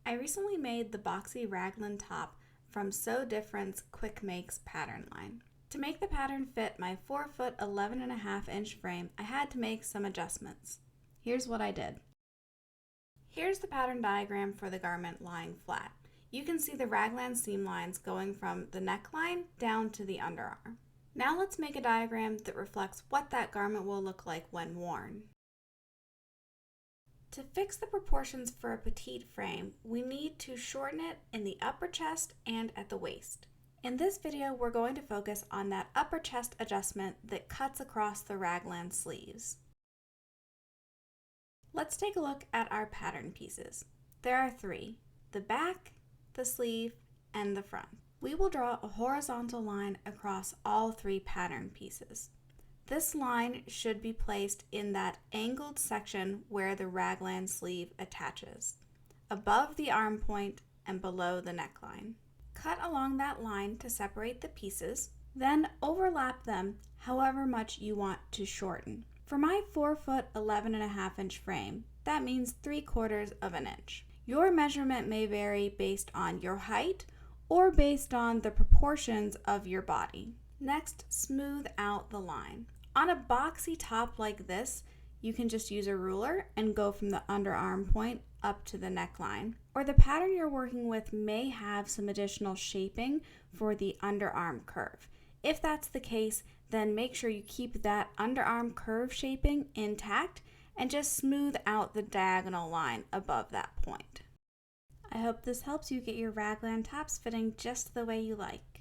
I recently made the boxy raglan top from Sew Different's Quick Makes pattern line. To make the pattern fit my 4-foot 11.5-inch frame, I had to make some adjustments. Here's what I did. Here's the pattern diagram for the garment lying flat. You can see the raglan seam lines going from the neckline down to the underarm. Now let's make a diagram that reflects what that garment will look like when worn. To fix the proportions for a petite frame, we need to shorten it in the upper chest and at the waist. In this video, we're going to focus on that upper chest adjustment that cuts across the raglan sleeves. Let's take a look at our pattern pieces. There are 3, the back, the sleeve, and the front. We will draw a horizontal line across all 3 pattern pieces. This line should be placed in that angled section where the raglan sleeve attaches, above the arm point and below the neckline. Cut along that line to separate the pieces, then overlap them however much you want to shorten. For my 4-foot 11.5-inch frame, that means 3/4 of an inch. Your measurement may vary based on your height or based on the proportions of your body. Next, smooth out the line. On a boxy top like this, you can just use a ruler and go from the underarm point up to the neckline. Or the pattern you're working with may have some additional shaping for the underarm curve. If that's the case, then make sure you keep that underarm curve shaping intact and just smooth out the diagonal line above that point. I hope this helps you get your raglan tops fitting just the way you like.